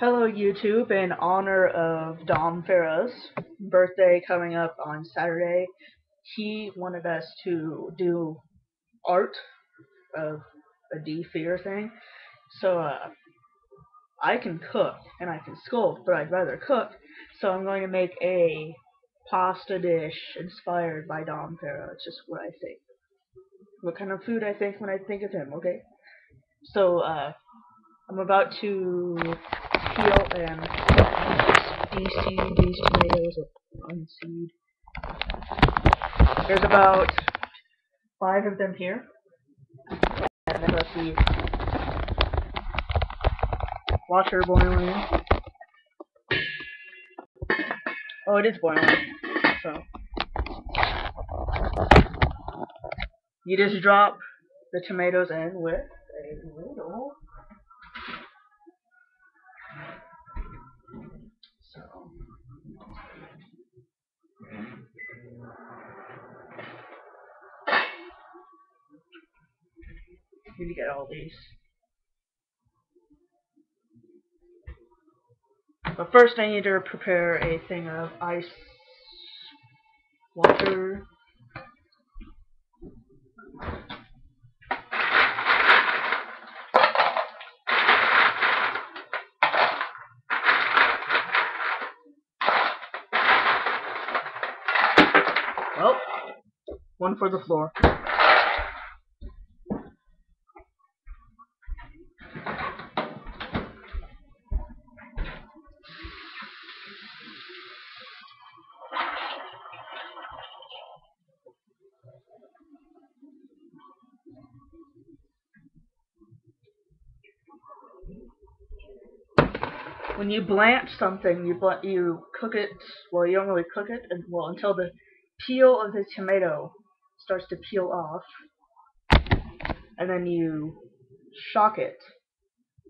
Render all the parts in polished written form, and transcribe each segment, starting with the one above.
Hello YouTube, in honor of Dom Fera's birthday coming up on Saturday, he wanted us to do art of a D-figure thing. So I can cook and I can sculpt, but I'd rather cook. So I'm going to make a pasta dish inspired by Dom Fera. It's just what I think. What kind of food I think when I think of him, okay? So I'm about to peel and de-seed these tomatoes or unseed. There's about 5 of them here. And then let's see. Water boiling. Oh, it is boiling. So you just drop the tomatoes in with a little. So need to get all these. But first I need to prepare a thing of ice water. Well, one for the floor. When you blanch something, you cook it. Well, you don't really cook it, until the peel of the tomato starts to peel off, and then you shock it,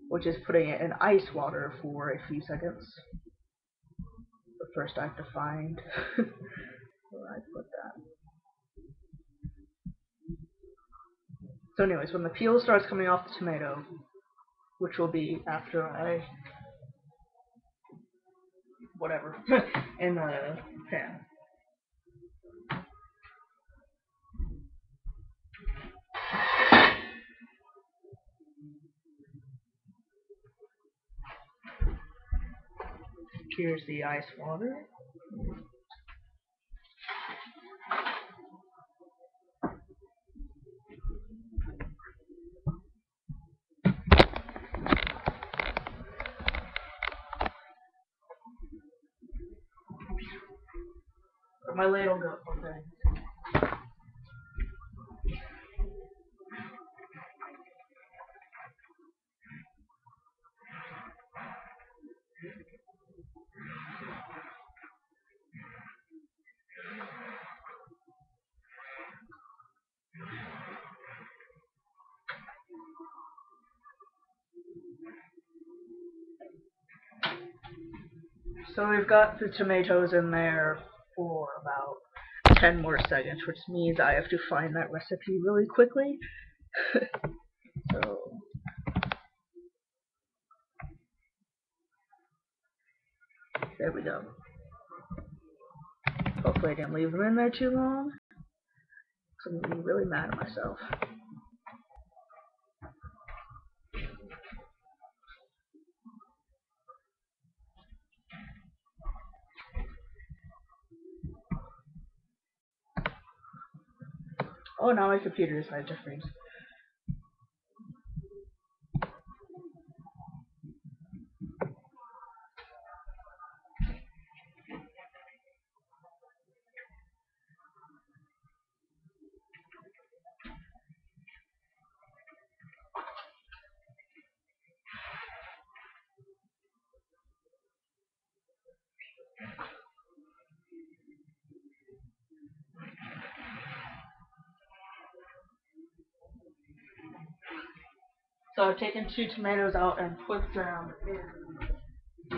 which is putting it in ice water for a few seconds. But first, I have to find where I put that. So, anyways, when the peel starts coming off the tomato, which will be after I whatever in the pan. Here's the ice water. Where'd my ladle go? Okay. So we've got the tomatoes in there for about 10 more seconds, which means I have to find that recipe really quickly. So there we go. Hopefully I didn't leave them in there too long, because I'm going to be really mad at myself. Oh, now my computer decided to freeze. So I've taken 2 tomatoes out and put them in the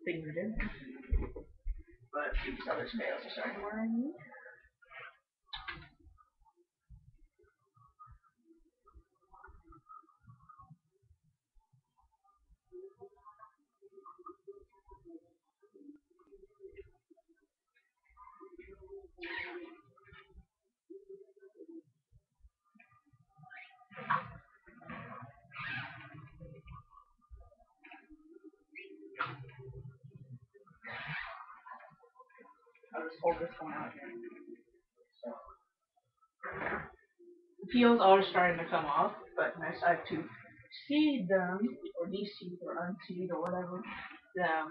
thing we did. But these other tomatoes are starting to worry me. pull this one out here. The peels are starting to come off, but I decided to seed them, or de-seed, or unseed, or whatever, them,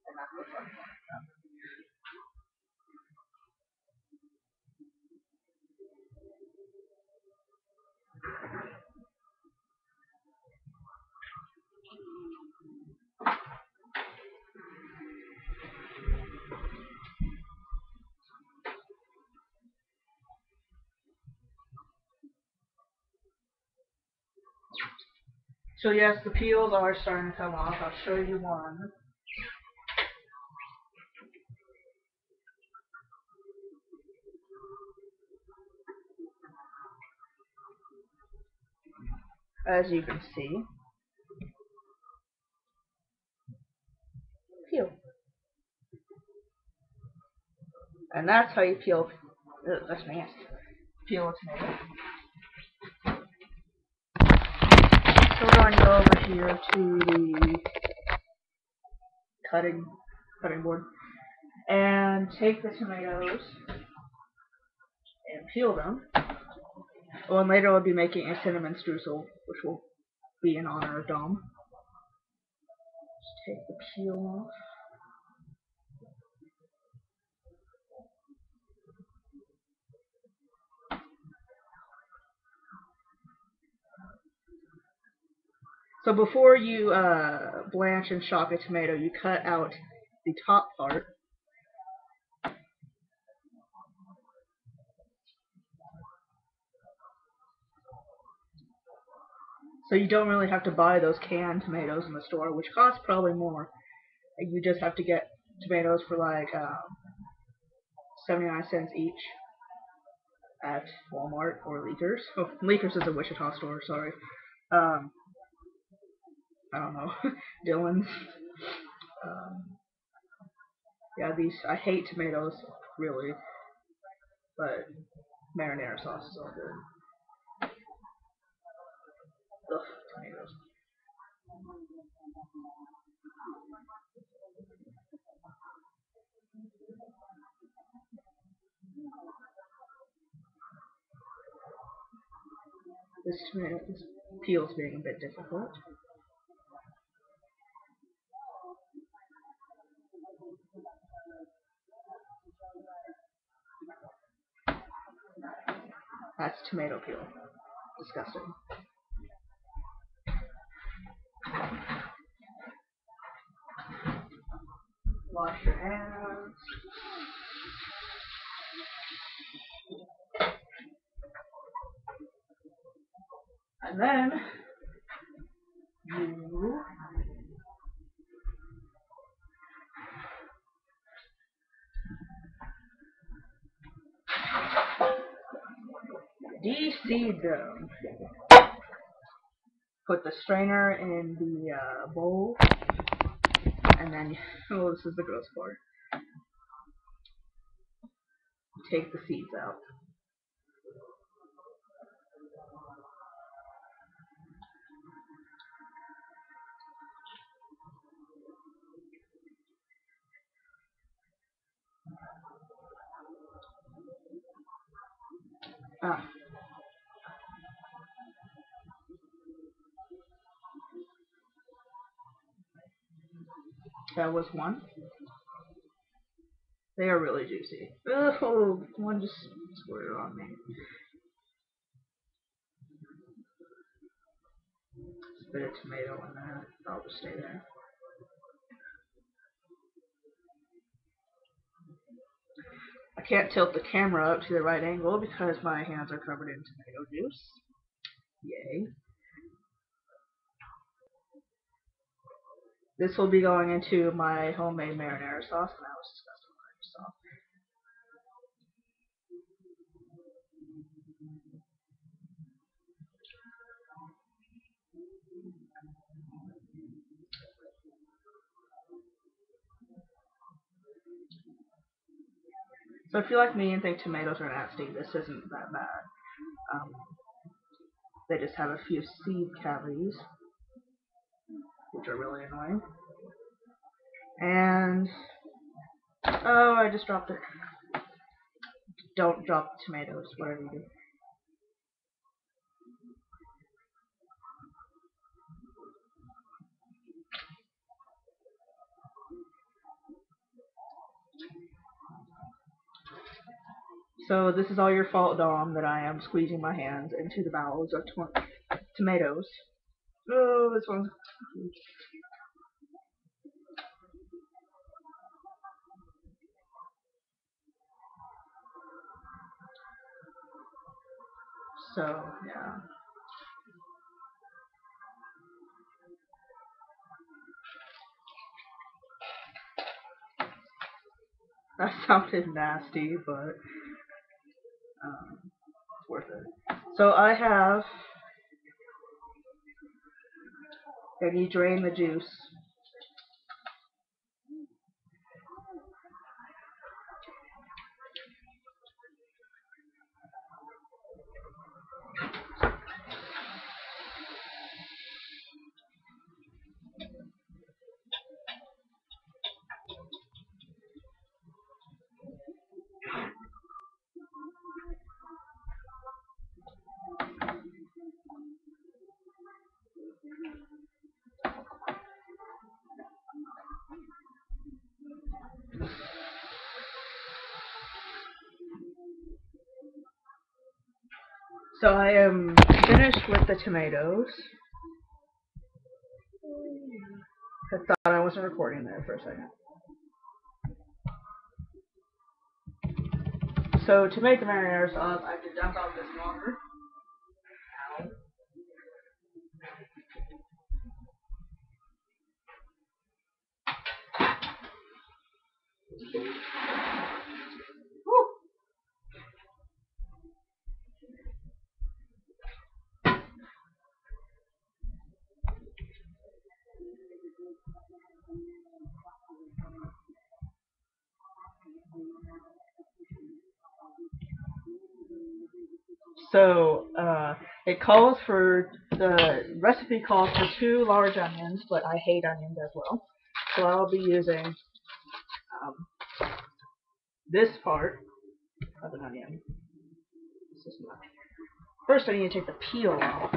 and that's the fun part. So yes, the peels are starting to come off. I'll show you one. As you can see, peel. And that's how you peel. That's nasty. Peel a tomato. So we're going to go over here to the cutting board and take the tomatoes and peel them. Oh, and later we'll be making a cinnamon streusel, which will be in honor of Dom. Just take the peel off. So before you blanch and chop a tomato, you cut out the top part. So you don't really have to buy those canned tomatoes in the store, which cost probably more. You just have to get tomatoes for like 79 cents each at Walmart or Leakers. Oh, Leakers is a Wichita store, sorry. I don't know. Dylan's. Yeah, I hate tomatoes, really. But marinara sauce is all good. Ugh, tomatoes. This peel's being a bit difficult. That's tomato peel. Disgusting. Wash your hands. And then you de-seed them. Put the strainer in the bowl, and then, oh, this is the gross part. Take the seeds out. Ah. That was one. They are really juicy. Oh, one just squirted on me. Just a bit of tomato in there. I'll just stay there. I can't tilt the camera up to the right angle because my hands are covered in tomato juice. Yay. This will be going into my homemade marinara sauce, and that was disgusting what I just saw. So if you like me and think tomatoes are nasty, this isn't that bad. They just have a few seed cavities, which are really annoying. And, oh, I just dropped it. don't drop the tomatoes, whatever you do. So this is all your fault, Dom, that I am squeezing my hands into the bowels of tomatoes. Oh, this one's... So, yeah. That sounded nasty, but it's worth it. So I have... And you drain the juice. So I am finished with the tomatoes. I thought I wasn't recording there for a second. So to make the marinara sauce, I have to dump out this water. So it calls for, the recipe calls for 2 large onions, but I hate onions as well. So I'll be using this part of an onion. This is much. First I need to take the peel off.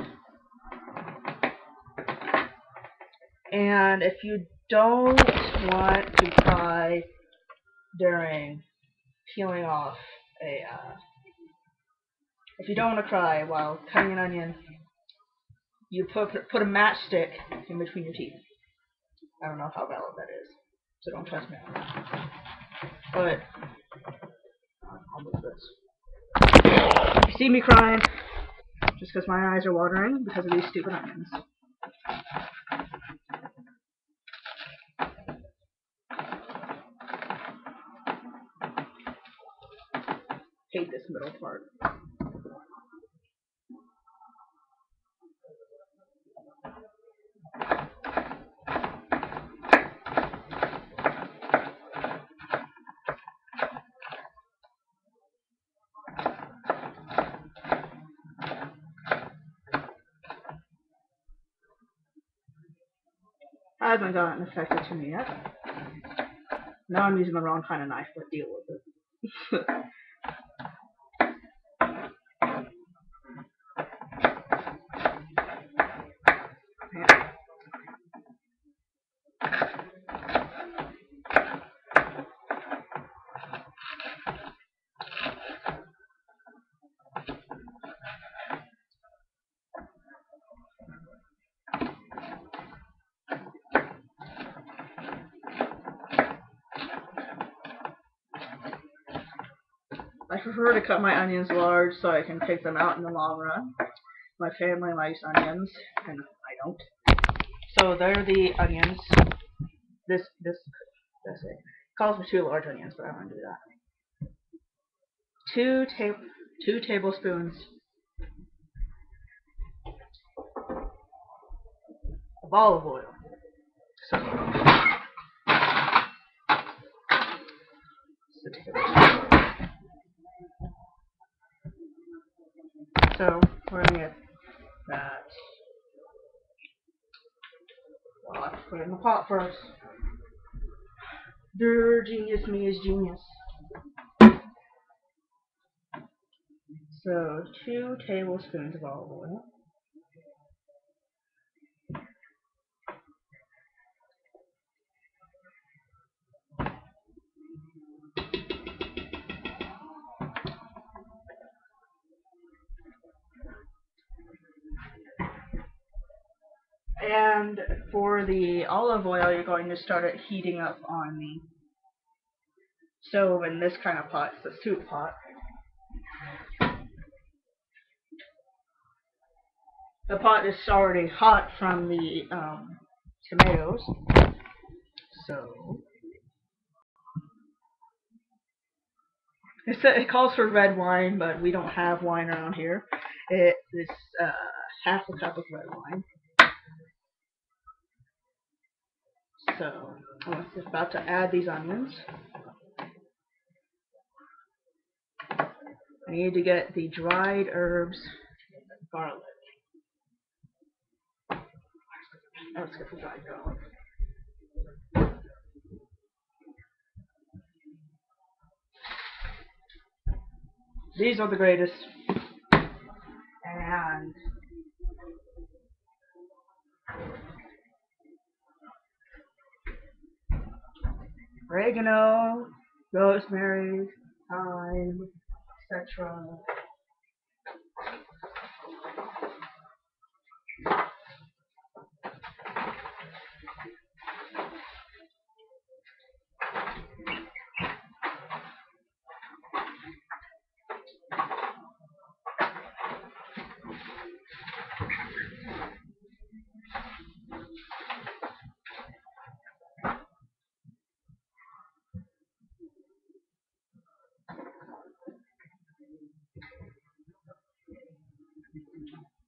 And if you don't want to cry during peeling off if you don't want to cry while cutting an onion, you put a matchstick in between your teeth. I don't know how valid that is, so don't trust me on that. But I'll move this. If you see me crying, just because my eyes are watering because of these stupid onions. Hate this middle part. Hasn't gotten affected to me yet. Now I'm using the wrong kind of knife, but deal with it. Yeah. I prefer to cut my onions large so I can pick them out in the long run. My family likes onions, and I don't. So there are the onions. This it calls for 2 large onions, but I don't want to do that. 2 tablespoons of olive oil. So So we're gonna get that. Well, I'll have to put it in the pot first. Genius me is genius. So 2 tablespoons of olive oil. And for the olive oil, you're going to start it heating up on the stove in this kind of pot. It's a soup pot. The pot is already hot from the tomatoes. So it calls for red wine, but we don't have wine around here. It is half a cup of red wine. So I'm just about to add these onions. I need to get the dried herbs, garlic. Let's get the dried garlic. These are the greatest. And oregano, rosemary, thyme, etc.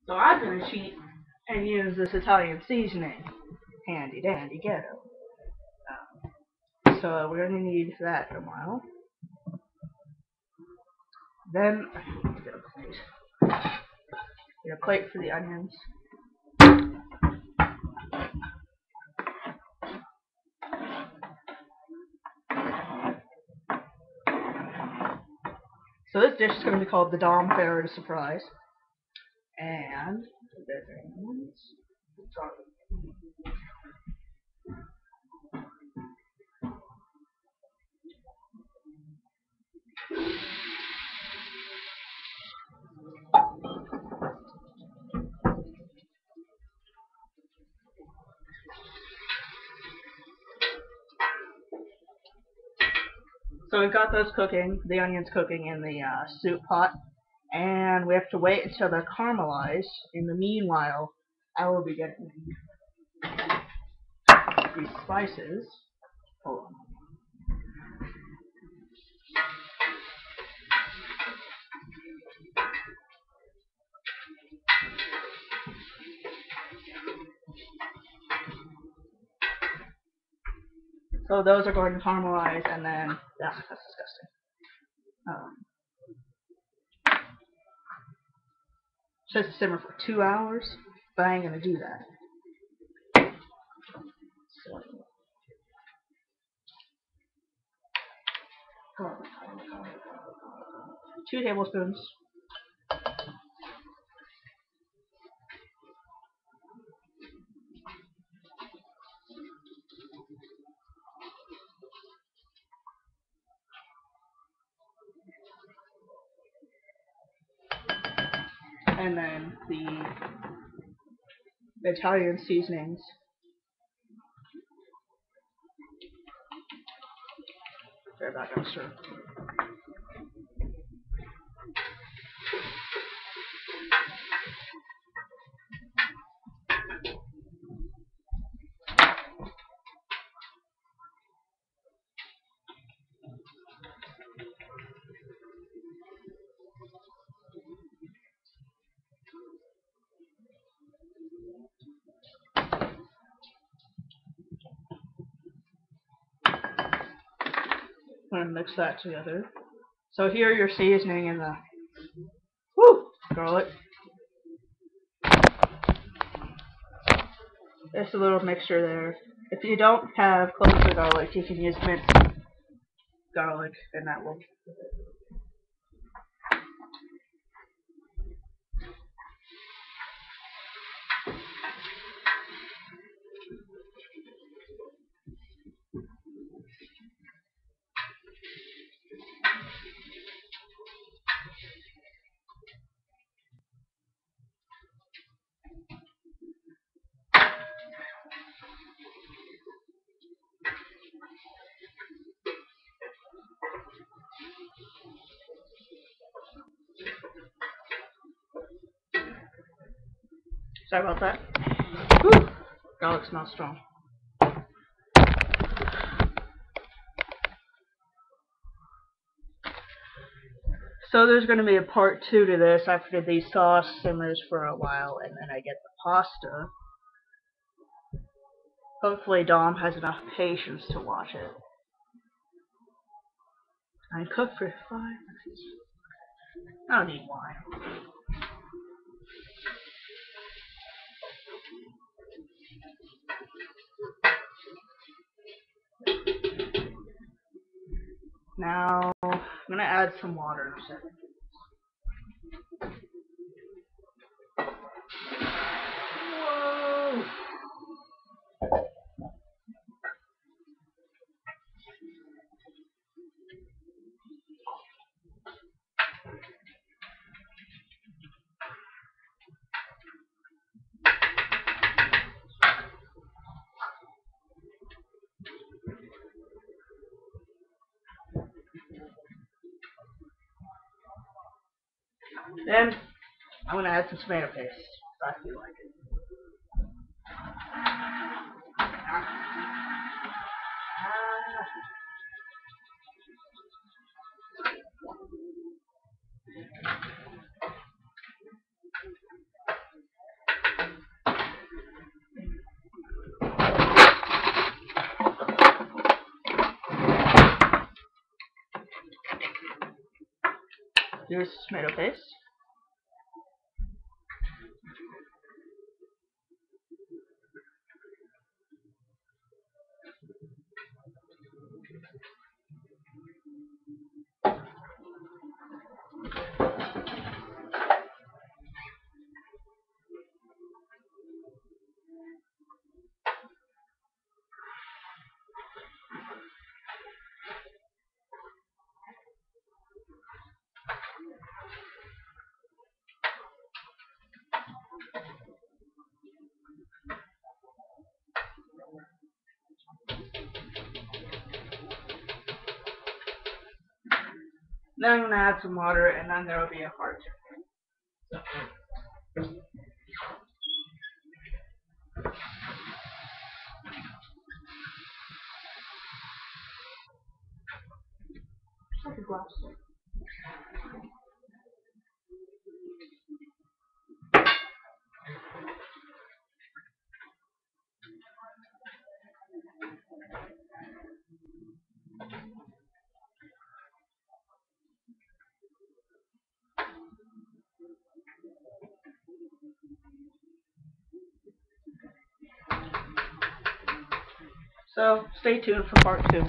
So I'm going to cheat and use this Italian seasoning. Handy dandy ghetto. So we're going to need that a while. Then, get a plate for the onions. So this dish is going to be called the Dom Fera Surprise. And the onions. So we've got those cooking, the onions cooking in the soup pot, and we have to wait until they're caramelized. In the meanwhile, I will be getting these spices. Hold on. So those are going to caramelize, and then that's disgusting. It says to simmer for 2 hours, but I ain't gonna do that. So, 2 tablespoons. And then the Italian seasonings. They're back on stir. I'm gonna mix that together. So here you're seasoning in the garlic. Just a little mixture there. If you don't have cloves of garlic, you can use minced garlic, and that will. Sorry about that. Whew. Garlic smells strong. So there's going to be a part 2 to this after the sauce simmers for a while and then I get the pasta. Hopefully Dom has enough patience to watch it. I cook for 5 minutes. I don't need wine. Now, I'm going to add some water in a second. Whoa! Then, I'm going to add some tomato paste. I feel like it. Here's tomato paste. Then I'm going to add some water and then there will be a part 2. Like a glass. So, stay tuned for part 2.